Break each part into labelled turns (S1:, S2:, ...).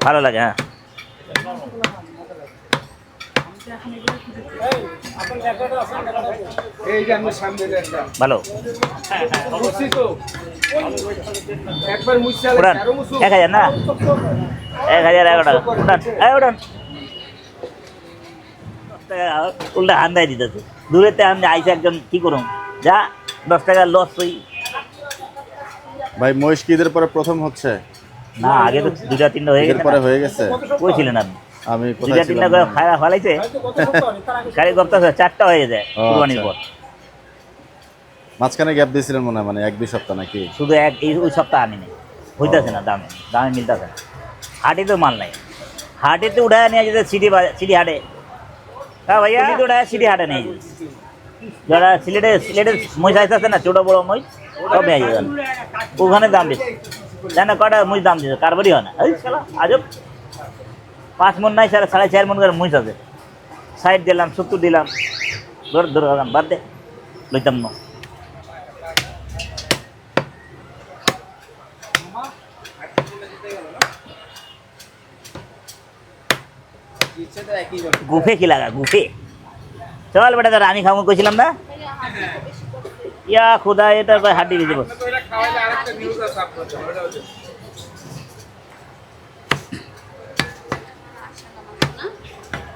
S1: ভালো লাগে। হ্যাঁ ভালো। উড়ান 1000 না, 1000 টাকা উড়ান, উড়ান। উল্টা হান্দাই দিতেছে দূরেতে। আমি আইসে একজন কি করুন, যা 10 টাকা লস হই।
S2: ভাই মহিষ কি ঈদের পরে প্রথম হচ্ছে?
S1: না আগে তো 2টা 3টা হয়ে
S2: ঈদের
S1: গেছে।
S2: পরে হয়ে গেছে।
S1: কই ছিলেন আপনি?
S2: আমি কোথায়
S1: 2টা 3টা
S2: ছিলাম?
S1: করে খায়া ফেলাইছে গাড়ি করতে 4টা হয়ে যায়
S2: ও,
S1: কুরবানির
S2: আচ্ছা।
S1: পর।
S2: মাঝখানে গ্যাপ দিয়েছিলেন মনে হয়, মানে 1-2 সপ্তাহ নাকি?
S1: শুধু ওই সপ্তাহ আনি নাই, হইতেছে না, দামে মিলতেছে না। হাটে তো মাল নাই, হাটে তো উঠায় নিয়ে যেতে সিটি হাটে। হ্যাঁ ভাইয়া, তো উঠায় সিটি হাটে নিয়ে যেতে। যারা সিলেটের মহিষ আসতেছে না, ছোটো বড়ো মহিষ, সব নিয়ে যেতে ওখানে দাম বেশি। জানে কটা মহিষ দাম দিচ্ছে, কারবারই হয় না। এই শালা আজব, 5 মন নাই, 4.5 মন করে মহিষ আছে। 60 দিলাম, 70 দিলাম, ধরে বাদ দে, লইতাম না। গুফে কি লাগা, গুফে চল বেটা, তোর আমি খাবো কইছিলাম না। ইয়া খুদা, এটা হাড্ডি দিয়ে দেবো।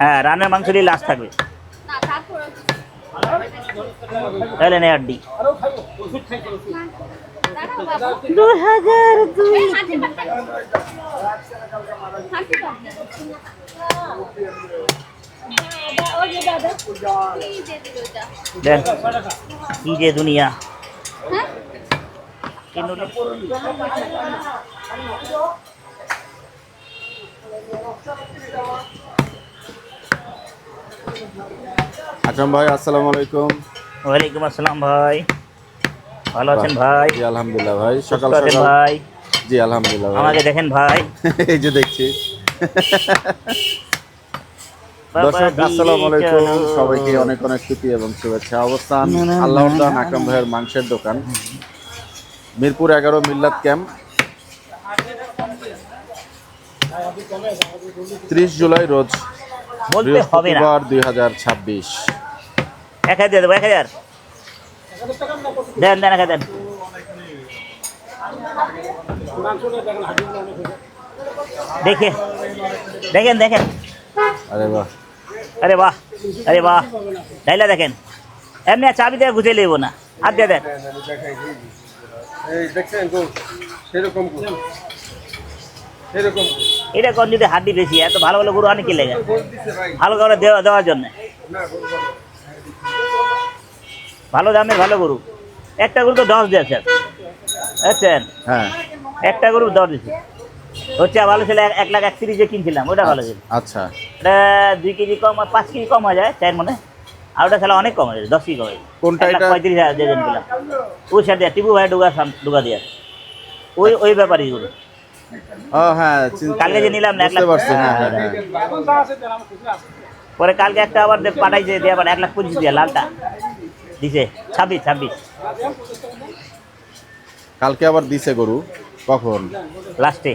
S1: হ্যাঁ, রানের মাংসটি লাস্ট থাকবে, তাহলে নেই হাড্ডি। 2002 দেন কি যে দুনিয়া।
S2: আকরাম ভাই আসসালামু আলাইকুম।
S1: ওয়ালাইকুম আসসালাম ভাই, ভালো আছেন ভাই?
S2: জি আলহামদুলিল্লাহ ভাই। সকাল
S1: সুস্থ আছেন
S2: সকাল?
S1: ভাই?
S2: জি আলহামদুলিল্লাহ ভাই।
S1: আমাকে দেখেন ভাই।
S2: এই যে দেখছি। দর্শক আসসালামু আলাইকুম, সবাইকে অনেক অনেক প্রীতি এবং শুভেচ্ছা। অবস্থান আল্লাহর দান আকরাম ভাইয়ের মাংসের দোকান, মিরপুর 11 মিল্লাত ক্যাম্প, 30 জুলাই রোজ
S1: বলতে হবে না,
S2: বৃহস্পতিবার 2026।
S1: 1000 দিয়ে দেবো, 1000 দেন, 1000 দেন। দেখেন।
S2: আরে বাহ,
S1: আরে বাহ, আরে বাহ, ডাইলা দেখেন। এমনি চাবি দিয়ে গুছিয়ে নেবো না, হাত দিয়ে দেন। এটা কোন যদি হাড্ডি বেশি, এত ভালো ভালো গরু আনি কি লেগে, ভালো করে দেওয়ার জন্য। ভালো দামের ভালো গরু, একটা গরু তো 10 দিয়েছে, বুঝছেন?
S2: হ্যাঁ
S1: একটা গরু 10 দিয়েছে হচ্ছে, ভালো ছিল 1,31,000 কিনছিলাম, ওটা ভালো ছিল।
S2: আচ্ছা।
S1: এটা 2 কেজি কম, 5 কেজি কম হয়ে যায় 4 মনে। আর ওটা খেলা অনেক কম হয়ে যায়, 10 কেজি কম হয়ে যায়।
S2: কোনটা এটা?
S1: 1,35,000 দিয়ে কিনলাম। ওই সাথে টিপু ভাই ডুগা দিয়ে, ওই ব্যাপারই গরু।
S2: ও হ্যাঁ,
S1: কালকে যে নিলাম না,
S2: বুঝতে পারছি। হ্যাঁ হ্যাঁ হ্যাঁ।
S1: পরে কালকে একটা আবার পাঠাইছে দিয়ে, আবার 1,25,000 দিয়ে লালটা দিছে। 26
S2: কালকে আবার দিছে গরু, কখন?
S1: লাস্টে।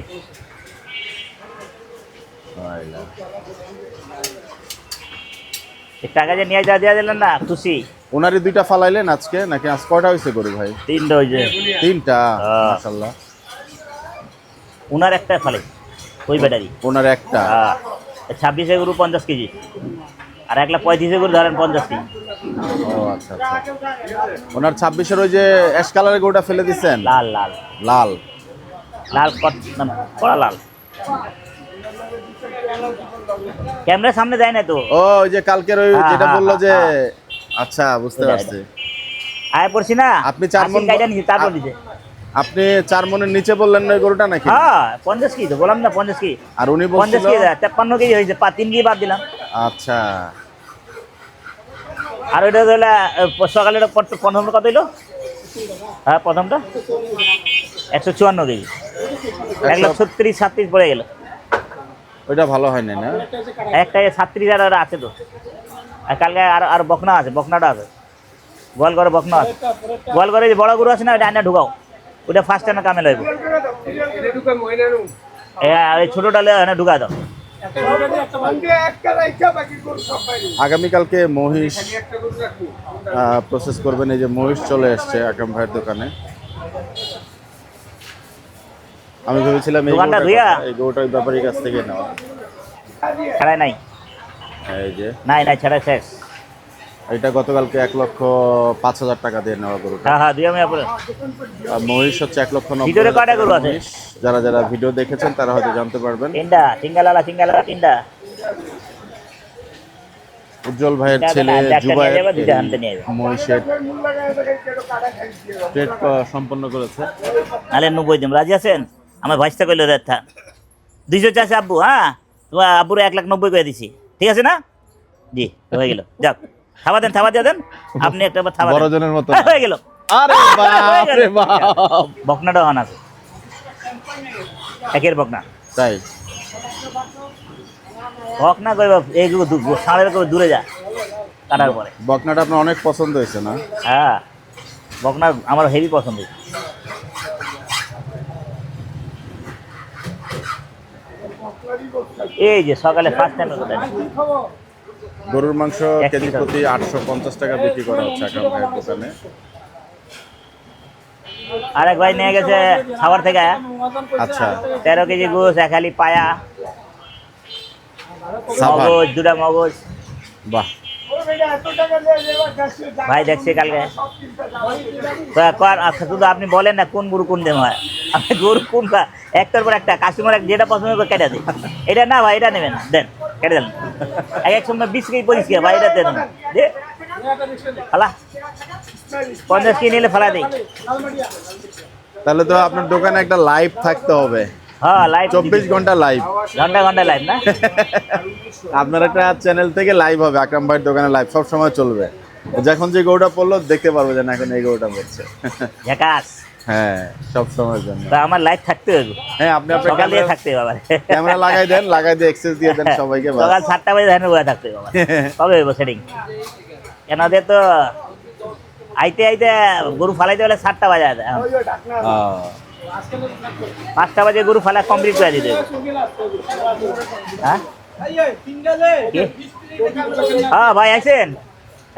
S1: টাকা যে নিয়ে দেওয়া দিলেন না, খুশি।
S2: ওনারই 2টা ফালাইলেন আজকে নাকি? আজ কয়টা হয়েছে গরু ভাই?
S1: 3টা হয়েছে।
S2: 3টা, মাশাআল্লাহ।
S1: উনার একটা ফলে ওই ব্যাটারি,
S2: ওনার একটা।
S1: 26 গরু 50 কেজি, আর 1,35,000 গরু ধরেন 50 কেজি।
S2: ও আচ্ছা আচ্ছা। ওনার 26-এর ওই যে অ্যাশ কালারের গরুটা ফেলে দিচ্ছেন?
S1: লাল
S2: লাল
S1: কড়া লাল, ক্যামেরার সামনে যায় না তো।
S2: ও ওই যে কালকের ওই যেটা বললো যে, আচ্ছা বুঝতে পারছি।
S1: আয় পড়ছি না,
S2: আপনি 4 মণ
S1: গাড়িটা নিচে, তারপর নিচে।
S2: আপনি 4 মণের নিচে বললেন না ওই গরুটা নাকি?
S1: হ্যাঁ 50 কেজি তো বললাম না, 50 কেজি।
S2: আর উনি
S1: 50
S2: বলছিল
S1: কেজি, 53 কেজি হয়েছে, 3 কেজি বাদ দিলাম।
S2: আচ্ছা।
S1: আর ওইটা হলো সকালে প্রথম কত হইলো? হ্যাঁ প্রথমটা 154 কেজি, 136-37 পড়ে গেল।
S2: ওইটা ভালো হয় না?
S1: একটা 37,000 আছে তো। আর কালকে আর বকনা আছে, বকনাটা আছে গোয়ালঘরে, বকনা আছে গোয়ালঘরে। যে বড় গরু আছে না, ওইটা আয়না ঢুকাও, ওটা ফার্স্ট টাইমে কামে লাগবে। এই ছোট ডালে এখানে ঢুকা দাও।
S2: আগামীকালকে মহিষ প্রসেস করবেন। এই যে মহিষ চলে এসছে আকরাম ভাইয়ের দোকানে। আমি ভেবেছিলাম
S1: দোকানটা ধুইয়া?
S2: এই গরুটার ব্যাপারীর কাছ থেকে নেওয়া।
S1: ছাড়াই নাই,
S2: এই যে
S1: নাই নাই ছাড়াই শেষ।
S2: এটা গতকালকে 1,05,000 টাকা দিয়ে নেওয়া গরুটা।
S1: হ্যাঁ হ্যাঁ দুই আমি আপনার
S2: আর মহিষ হচ্ছে 1,90,000
S1: ভিতরে কয়টা গরু আছে?
S2: মহিষ। যারা যারা ভিডিও দেখেছেন তারা হয়তো জানতে পারবেন।
S1: তিনটা, সিঙ্গালালা তিনটা।
S2: উজ্জ্বল ভাইয়ের
S1: তিনটা
S2: ছেলে
S1: না, একটা নিয়ে
S2: জুবায়ের
S1: যাবে, দুইটা আনতে নিয়ে যাবে।
S2: মহিষের ট্রেড সম্পন্ন করেছে।
S1: নাহলে 90 দিন রাজি আছেন? আমার ভাইসটা কইলো রেথা 200 চাষে আব্বু, হ্যাঁ তোমার আব্বুরে 1,90,000 করে দিছি, ঠিক আছে না? জি হয়ে গেল, যাক থাবা দিয়ে দেন আপনি একটা থাবা দেন।
S2: বড়জনের মতো
S1: হ্যাঁ, হয়ে গেল।
S2: আরে বাপ রে বাপ,
S1: বকনাটা হন আছে একের বকনা,
S2: তাই
S1: বকনা কইবা এইগুলো সাড়ের করে দূরে যা কাটার পরে।
S2: বকনাটা আপনার অনেক পছন্দ হয়েছে না?
S1: হ্যাঁ বকনা আমার হেভি পছন্দ। এই যে সকালে ফার্স্ট টাইম
S2: গরুর মাংস
S1: এক
S2: কেজি
S1: লিটার।
S2: প্রতি 850 টাকা বিক্রি করা হচ্ছে আকরাম ভাইয়ের দোকানে।
S1: আরেক ভাই নিয়ে গেছে খাবার থেকে
S2: আচ্ছা
S1: 13 কেজি গোস, এক হালি পায়া,
S2: সাবান,
S1: মগজ, দুটা মগজ।
S2: বাহ।
S1: ভাই দেখছি কালকে আচ্ছা শুধু আপনি বলেন না কোন গরু কোন দেম হয়, আপনি গরু কোন একটার পর একটা কাস্টমার যেটা পছন্দ করে কেটে দিই, এটা না ভাই এটা নেবেন দেন কেটে দেন। এক সময় 20 কেজি 25 কেজি ভাই এটা দেন দে ফালা 50 কেজি নিলে ফালা দিই।
S2: তাহলে তো আপনার দোকানে একটা লাইভ থাকতে হবে।
S1: হ্যাঁ লাইভ
S2: 24 ঘন্টা লাইভ,
S1: ঘন্টা লাইভ না?
S2: আপনার একটা চ্যানেল থেকে লাইভ হবে, আকরাম ভাইয়ের দোকানে লাইভ সব সময় চলবে। যখন যে গরুটা পড়লো দেখতে পারবো যে না এখন এই গরুটা পড়ছে।
S1: ঝাকাস,
S2: হ্যাঁ সব সময়ের জন্য।
S1: তা আমার লাইভ থাকতে হবে,
S2: হ্যাঁ আপনি আপনার
S1: সকাল দিয়ে থাকতে হবে বাবা,
S2: ক্যামেরা লাগাই দেন, লাগাই দিয়ে এক্সেস দিয়ে দেন সবাইকে। বাস।
S1: সকাল 7টা বাজে ধানের বয়ে থাকতে হবে বাবা, কবে হইব সেটিং? কেন ওদের তো আইতে গরু ফালাইতে হলে 7টা বাজে আছে,
S2: আহ,
S1: 5টা বাজে গরু ফালা কমপ্লিট করে দিতে হবে। হ্যাঁ কি? হ্যাঁ ভাই আইছেন,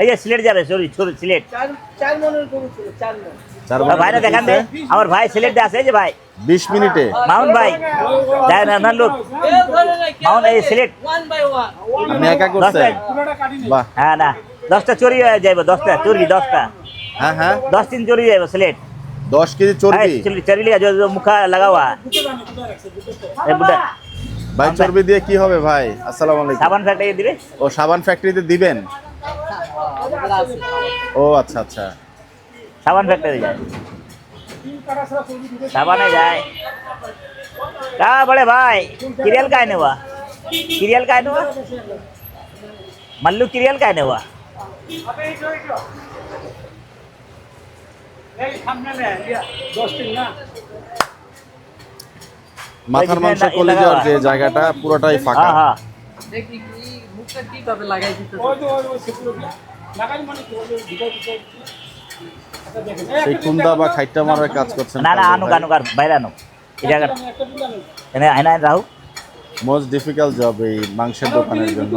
S1: এই যে সিলেট যাবে, সরি সিলেট।
S2: চার বার
S1: ভাইরা দেখান দে, আমার ভাই সিলেটে আছে, এই যে ভাই
S2: 20 মিনিটে।
S1: মাউন্ট ভাই না লোক মাউন্ট এই সিলেট।
S2: আপনি একা করছেন? বাহ।
S1: হ্যাঁ না 10টা চুরি হয়ে যাইব, 10টা চর্বি, 10টা
S2: হ্যাঁ হ্যাঁ
S1: 10 দিন চুরি যাইব সিলেট।
S2: 10 কেজি চর্বি।
S1: चर्बी लिया जो मुखा लगा हुआ है। ए बुड्ढा
S2: ভাই চর্বি দিয়ে কি হবে ভাই? আসসালামু আলাইকুম।
S1: साबुन फैक्ट्री दिबे,
S2: ও সাবান ফ্যাক্টরিতে দিবেন? ও আচ্ছা আচ্ছা।
S1: साबुन फैक्ट्री जाए, साबुन जाए। क्या बड़े भाई किरियल का हुआ, किरियल का हुआ, मल्लू किरियल का हुआ।
S2: মাথার মাংস কলিজার যে জায়গাটা পুরোটাই ফাঁকা।
S1: हाँ हाँ
S2: সেই কুন্দা বা খাইটা মারার কাজ করছেন।
S1: ना ना आनुक आनुक আর বাইরে আনুক এই জায়গা এনে আইনা রাহু।
S2: মোস্ট ডিফিকাল্ট জব এই মাংসের দোকানের জন্য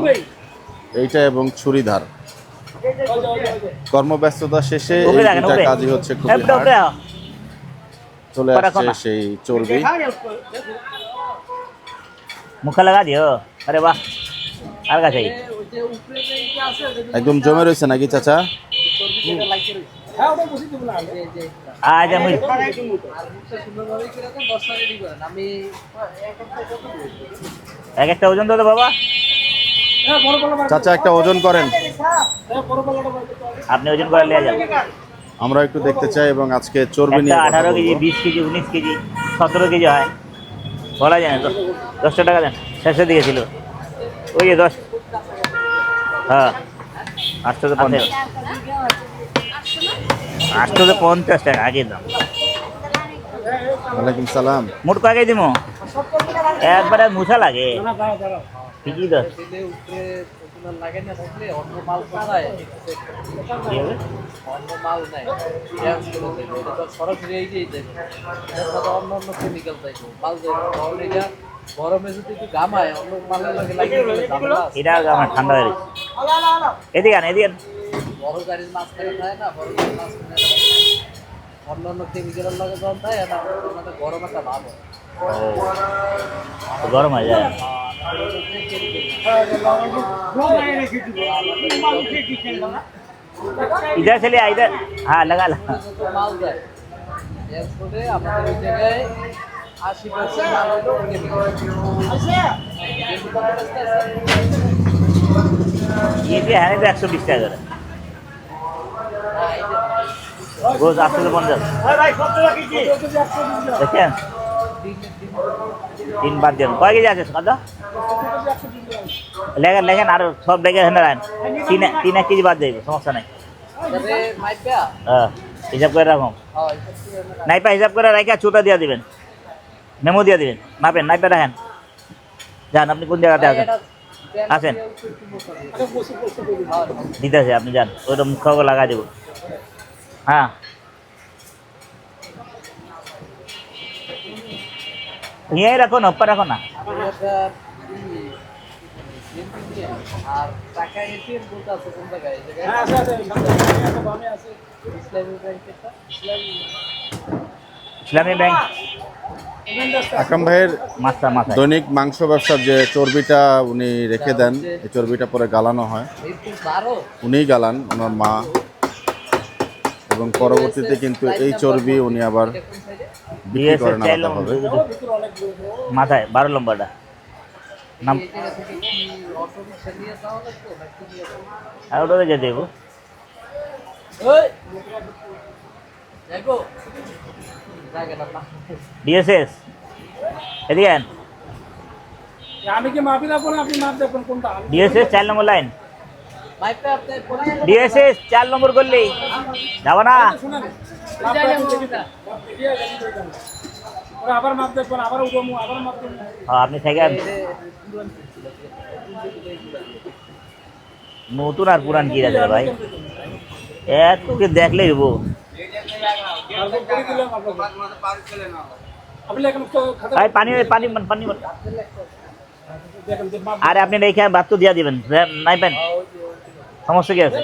S2: এইটা, এবং ছুরিধার। কর্মব্যস্ততা শেষে এই
S1: ওকে রাখেন,
S2: দুটা
S1: ওকে
S2: কাজই হচ্ছে খুবই
S1: ওকে
S2: hard।
S1: ওকে
S2: চলে
S1: কটা
S2: আসছে
S1: কোনা?
S2: সেই চর্বি।
S1: मुखा लगा दियो, अरे वाह আর কাছে
S2: একদম জমে রয়েছে নাকি চাচা?
S1: আজ আমি এক একটা ওজন দাও তো বাবা,
S2: চাচা একটা ওজন করেন,
S1: আপনি ওজন করে নিয়ে যান।
S2: আমরা একটু দেখতে চাই। এবং আজকে চর্বি
S1: একটা
S2: নিয়ে কথা
S1: 18 কেজি,
S2: বলবো।
S1: 20 কেজি, 19 কেজি, 17 কেজি হয়, বলা যায় না তো। 10 টাকা দেন, শেষের দিকে ছিল ওই যে 10, হ্যাঁ 850, 850 টাকা আগে দাম।
S2: ওয়ালাইকুম সালাম।
S1: মোট কয় দিমো একবারে মুছা লাগে ঠিকই দশ
S3: সরাসরি এই যে অন্য কেমিক্যাল গরমে যদি একটু গামায় অন্য মালের লাগে লাগিয়ে দিলে ঝামেলা আছে।
S1: এটা আমার ঠান্ডা হয়ে গেছে এদিকে আন এদিকে আন।
S3: বড় গাড়ির মাঝখানে থাকে না, বড় গাড়ির মাঝখানে অন্য অন্য কেমিক্যালের লাগে যখন থাকে না, ওনাদের গরম একটা ভাব হয়।
S1: তো গরম হয়ে যায় इधर चले आ इधर हाँ लगा ला
S3: মাল দেয় এরপরে আমাদের ওই জায়গায় 80% মাল হলো কেমিক্যাল।
S1: ये भी है ना 120 টাকা করে रोज 850 দেখেন তিন বাদ দেন কয় কেজি আছে কত লেখেন লেখেন আর সব লেখে হেন রাখেন তিন এক কেজি বাদ যাইবে সমস্যা নাই হ্যাঁ হিসাব করে রাখুন নাইপা হিসাব করে রাখা চুটা দিয়ে দিবেন মেমো দিয়ে দিবেন মাপেন নাইপা রাখেন যান আপনি কোন জায়গাতে আছেন আছেন দিতেছে আপনি যান ওইটা মুখ লাগা দেব হ্যাঁ यहीं रखो ना ऊपर रखो ना
S3: আর টাকা এটিএম বলতে আছে কোন জায়গায় এই জায়গায় ইসলামী ব্যাংকেরটা
S1: ইসলামী ব্যাংক
S2: আকরাম ভাইয়ের
S1: মাস্তা মাথা
S2: দৈনিক মাংস ব্যবসার যে চর্বিটা উনি রেখে দেন, এই চর্বিটা পরে গালানো হয়।
S3: এই তো 12
S2: উনিই গালান, ওনার মা, এবং পরবর্তীতে কিন্তু এই চর্বি উনি আবার বিক্রি করেন আলাদাভাবে।
S1: মাথায় 12 নম্বরটা নাম
S3: এই জায়গা থেকে কি অটো রিকশা নিয়ে যাওয়া লাগবে নাকি নিয়ে যাবো?
S1: আর ওটা যে দেবো
S3: ওই দেখো জায়গাটা না
S1: ডিএসএস এদিকে আন
S4: আমি কি মাপি রাখবো না আপনি মাপ দেখবেন কোনটা
S1: ডিএসএস 4 নম্বর লাইন
S3: মাইপে আপনি পরিষ্কার
S1: ডিএসএস 4 নম্বর করলেই যাবো না
S4: শুনেন
S3: জায়গা
S4: ওরা আবার মাপ দেখবেন আবার উঠবো আবার মাপ দেবো
S1: হ্যাঁ আপনি থেকে নতুন আর পুরান কি আছে ভাই এতকে দেখলেই হবো
S4: তারপর করে দিলাম আপনাকে আপনি এখন তো খাতা
S1: ভাই পানি পানি পানি
S4: দেখেন যে মাপ
S1: আরে আপনি রেখে ভাত তো দিয়া দিবেন নাই পেন সমস্যা কি আছে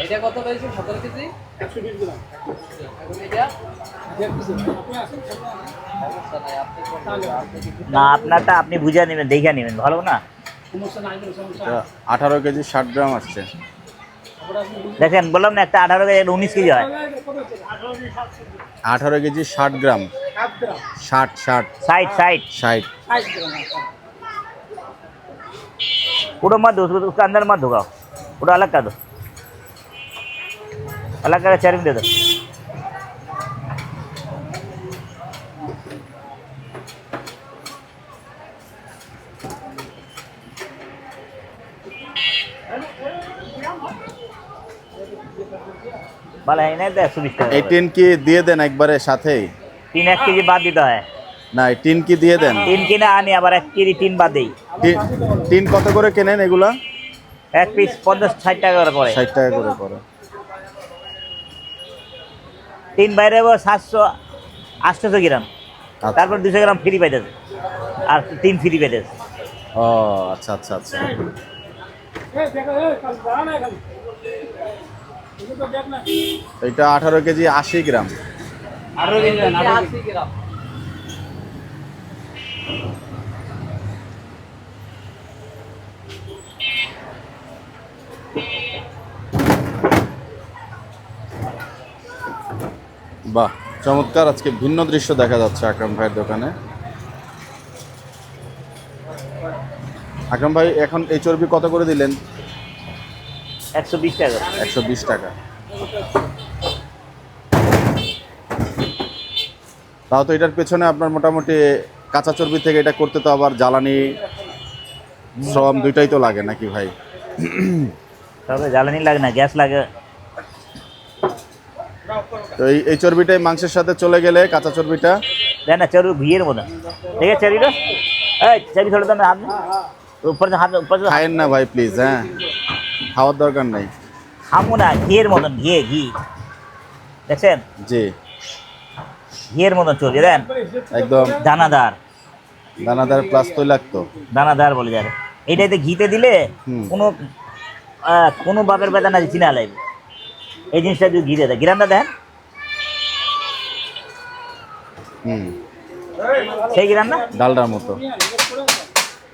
S3: এটা কত হয়েছে 17 কেজি
S4: 120 গ্রাম
S3: এখন এটা
S4: দেখতেছি আপনি আসেন
S3: সমস্যা নাই আপনি করবেন আপনি কি
S1: না আপনারটা আপনি বুঝে নেবেন দেখে নেবেন ভালো না
S4: সমস্যা নাই কোনো সমস্যা
S2: এটা 18 কেজি 60 গ্রাম আসছে।
S1: দেখেন বললাম না একটা 18 কেজি 19 কেজি হয়
S2: 18 কেজি 60 গ্রাম,
S4: 7 গ্রাম
S2: 60 60
S1: साइड साइड
S2: 60।
S4: 5 গ্রাম
S1: पूरा मत दो उसका अंदर मत धोगाओ पूरा अलग कर दो अलग करके चर्बी दे दो वाला है नहीं 120 টাকা
S2: এই টিন কি দিয়ে দেন একবারে সাথেই?
S1: 3 কেজি বাদ দিতে হয়
S2: না, এই টিন কি দিয়ে দেন?
S1: 3 কিনে আনি আবার 1 কেজি 3 বাদ দেই
S2: টিন কত করে কেনেন এগুলা?
S1: এক পিস 50-60 টাকা করে পড়ে
S2: 60 টাকা করে পড়ে।
S1: 3 বাইরে 700-800 গ্রাম
S2: আচ্ছা।
S1: তারপর 200 গ্রাম ফ্রি পাইতেছে আর 3 ফ্রি পাইতেছে
S2: ও আচ্ছা আচ্ছা আচ্ছা।
S4: এই দেখো এই কাল দাঁড়া না খালি এগুলো তো দেখ না
S2: এটা 18 কেজি 80 গ্রাম।
S3: 80 গ্রাম
S2: বাহ, চমৎকার। আজকে ভিন্ন দৃশ্য দেখা যাচ্ছে আকরাম ভাইয়ের দোকানে। আকরাম ভাই, এখন এই চর্বি কত করে দিলেন?
S1: 120 টাকা
S2: 120 টাকা। তাও তো এটার পেছনে আপনার মোটামুটি কাঁচা চর্বি থেকে এটা করতে তো আবার জ্বালানি শ্রম দুইটাই তো লাগে নাকি ভাই?
S1: তবে জ্বালানি লাগে না গ্যাস লাগে
S2: তো এই চর্বিটাই মাংসের সাথে চলে গেলে কাঁচা চর্বিটা
S1: দেখ না চর্বি ঘিয়ের মতন দেখে চর্বিটা এই চর্বি ছোটো দামে হাত ऊपर से हाथ ऊपर से
S2: খায়েন না ভাই প্লিজ। হ্যাঁ, খাওয়ার দরকার নেই।
S1: খামো না ঘিয়ের মতন ঘি দেখছেন
S2: জি,
S1: ঘিয়ের মতন চলছে দেন,
S2: একদম
S1: দানাদার
S2: দানাদার প্লাস তৈলাক্ত।
S1: দানাদার বলে যাবে। এইটাতে ঘিতে দিলে
S2: হুম।
S1: কোনো বাপের বেদনা চিনা লাগবে। এই জিনিসটা যদি ঘিতে দেয়, গিরানটা দেন,
S2: হুম,
S1: সেই গিরান না,
S2: ডালডার মতো।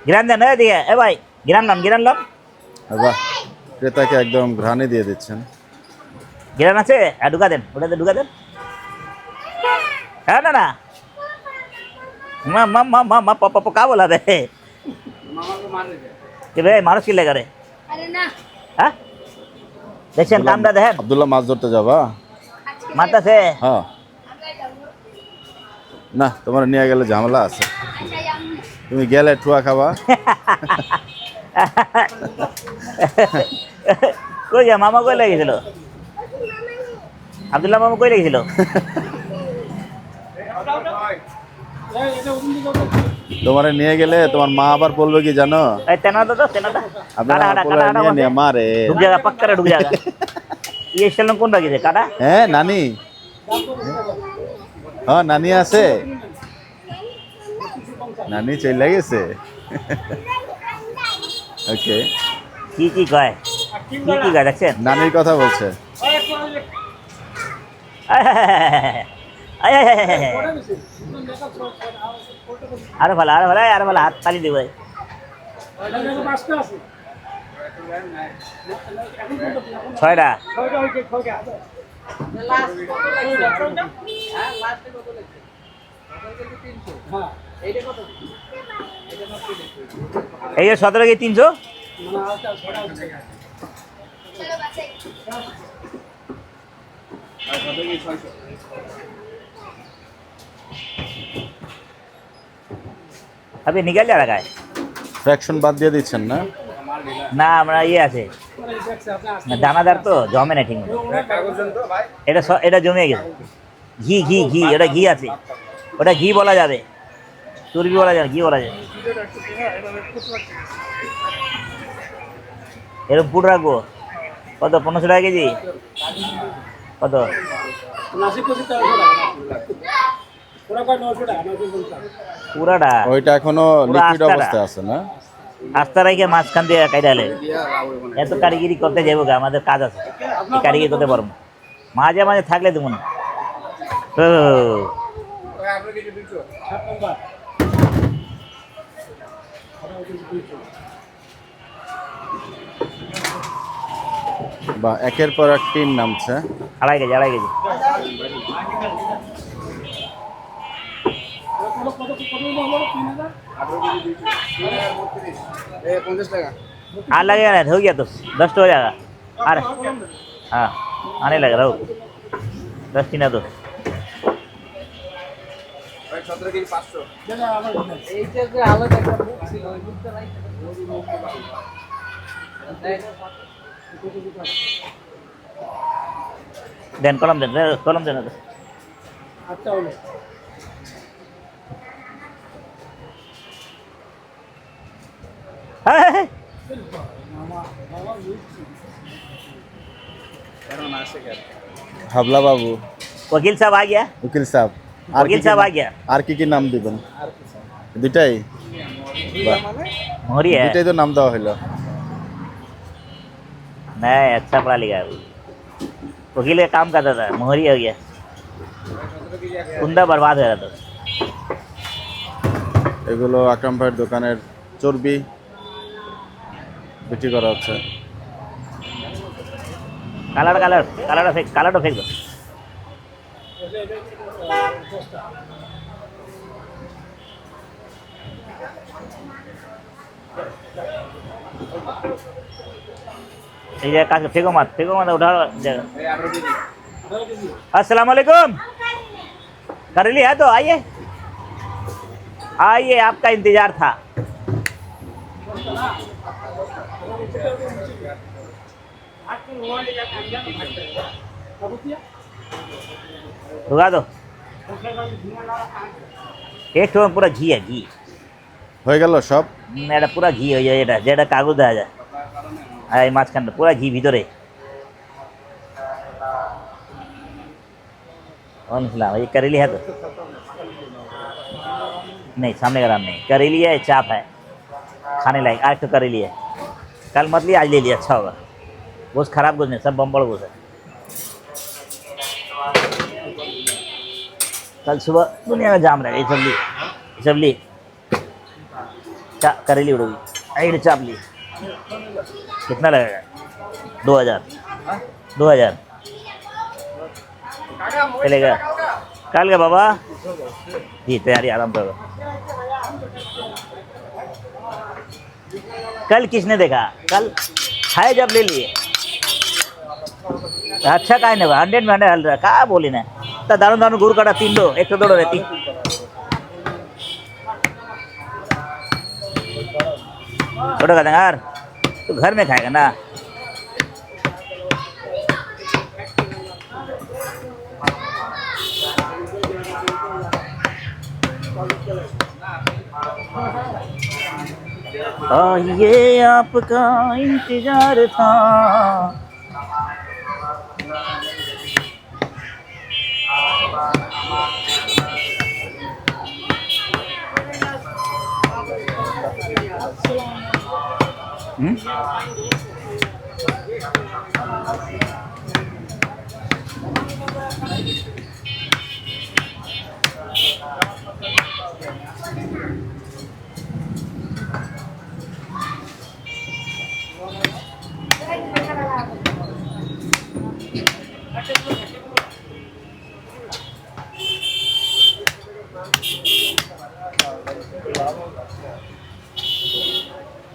S1: গিরান দেন দিয়ে, এ ভাই গিরানলাম
S2: আর বাহ, ক্রেতাকে একদম ঘ্রাণে দিয়ে দিচ্ছেন।
S1: গিরান আছে, ঢুকা দেন, ওটাতে ঢুকা দেন। হ্যাঁ না না মা মা মা মা মা পাপা কা বলা রে কে রে, মানুষ কি লেগে রে? হ্যাঁ দেখছেন কামটা দেখেন,
S2: আব্দুল্লাহ মাছ ধরতে যাবা?
S1: মারতাছে।
S2: হ্যাঁ, না তোমার নিয়ে গেলে ঝামেলা আছে, তুমি গেলে ঠুয়া খাবা।
S1: কই যা মামা কই লেগেছিল, আব্দুল্লাহ মামা কই লেগেছিল?
S2: তোমারে নিয়ে গেলে তোমার মা আবার বলবে কি জানো,
S1: এই তেনাটা তো তেনাটা
S2: আপনার
S1: কাটা
S2: পোলা
S1: কাটা
S2: নিয়ে নিয়ে মারে।
S1: ঢুক জায়গা পাক্কারে ঢুক জায়গা। এই স্টাইল কোন বাকি কাটা?
S2: হ্যাঁ নানি, হ্যাঁ নানি আছে, নানি চলে গেছে। ওকে,
S1: কি কয়, কি কয় দেখছেন?
S2: নানির কথা বলছে।
S1: আরে ভালো হাত তালি দিব। ছয়টা এই 17 কেজি 300। अभी निकल जा रहा है
S2: ফ্র্যাকশন বাদ দিয়ে দিচ্ছেন না?
S1: না, আমরা ইয়ে আছে না, দানাদার তো জমে না ঠিক মতো। এটা জমে গেছে। ঘি ঘি ঘি ওটা ঘি আছে, ওটা ঘি বলা যাবে, চর্বি বলা যাবে, ঘি বলা যাবে। এরকম পুট রাখবো কত? 1500 টাকা কেজি। কত? পুরাটা
S2: ওইটা এখনো
S1: পুরা
S2: লিকুইড
S1: আস্তাটা।
S2: অবস্থায় আছে না?
S1: আস্তা রাখে মাঝখান দিয়ে কাইডালে এত কারিগরি করতে যাবো, আমাদের কাজ আছে, এই কারিগরি করতে পারবো না। মাঝে মাঝে থাকলে দেবো না। ও
S2: বা একের পর এক টিন নামছে।
S1: 2.5 কেজি 2.5 কেজি। আর लगेगा ना, हो गया तो 10 हो जाएगा। अरे हाँ आने लगा रहो 10 टीना तो।
S3: এইটা যে আলাদা একটা মুখ ছিল, ওই মুখটা রাইখে
S1: देन कलम देन
S2: হাবলা বাবু,
S1: वकील साहब आ गया,
S2: উকিল সাহেব, আর
S1: वकील साहब आ गया।
S2: আর কি নাম দিবেন? দুটাই, বাহ,
S1: मोहरी है
S2: দুটাই তো নাম দেওয়া হলো।
S1: नहीं, अच्छा पढ़ा लिखा है। वकील का काम करता था, मोहरी हो गया, कुंदा बर्बाद हो रहा था।
S2: এগুলো আকরাম ভাইয়ের দোকানের চর্বি বিক্রি করা হচ্ছে।
S1: কালারটা ফেক দো। এই যে কাছে ফেকো মত উঠাও। अस्सलाम वालेकुम, कर लिया तो आइए आइए, आपका इंतजार था। रुका दो, एक तो पूरा घी है, घी
S2: হয়ে গেল সব।
S1: এটা পুরা ঘি হয়ে যায়, এটা যেটা কাগজ দেওয়া যায়। আর এই মাঝখানটা পুরা ঘি ভিতরে। वालेकुम सलाम। ये करेली है तो नहीं, सामने का नाम नहीं, करेली है, चाप है, खाने लायक। आज तो करेली है, कल मत लिया, आज ले लिया, अच्छा होगा। गोश्त खराब गोश्त नहीं, सब बम्बड़ गोश्त है। कल सुबह दुनिया का जाम रहेगा। ये सब ली, ये सब ली, करेली उड़ोगी, आई चाप ली। कितना लगेगा? 2000 2000 चलेगा। कल का बाबा जी तैयारी आराम करो। कल किसने देखा? कल है जब ले लिए। अच्छा काय नाही 100 में 100 का बोली ना तर दारू दारू गुरु काढा 3 दो 1 तो दो रहती। छोटा का यार तो घर में खाएगा ना। ये आपका इंतजार था।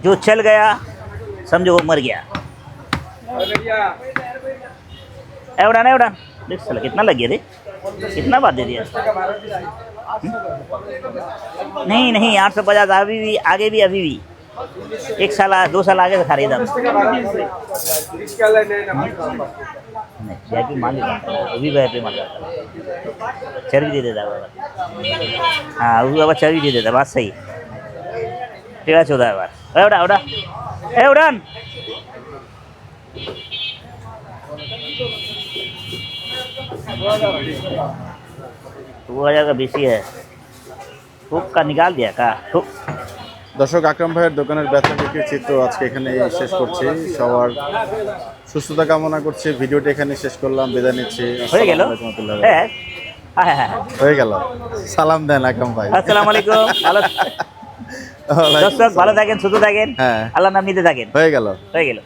S1: जो चल गया समझो वो मर गया। एवढा ना एवढा देख साला कितना लग गया रे, कितना बात दे दिया। नहीं नहीं 850 अभी भी, आगे भी, अभी भी 1 साल 2 साल आगे से खरीदा नहीं मान लेता अभी वह मान लेता चर्बी दे देता बाबा। हाँ वो बाबा चर्बी दे देता, बात सही। 13-14 बार एवढा एवढा एवढा 2000 का बेसी है। हुक का निकाल दिया का हुक।
S2: দর্শক আকরাম ভাইয়ের দোকানের বেচা বিক্রির চিত্র আজকে এখানে শেষ করছি। সবার সুস্থতা কামনা করছি। ভিডিওটি এখানে শেষ করলাম, বিদায় নিচ্ছি।
S1: হয়ে গেল হ্যাঁ হ্যাঁ
S2: হয়ে গেল। সালাম দেন আকরাম ভাই।
S1: আসসালামু আলাইকুম। ভালো দর্শক ভালো থাকেন, সুস্থ থাকেন,
S2: হ্যাঁ
S1: আল্লাহর নাম নিতে থাকেন।
S2: হয়ে গেল।
S1: হয়ে গেল।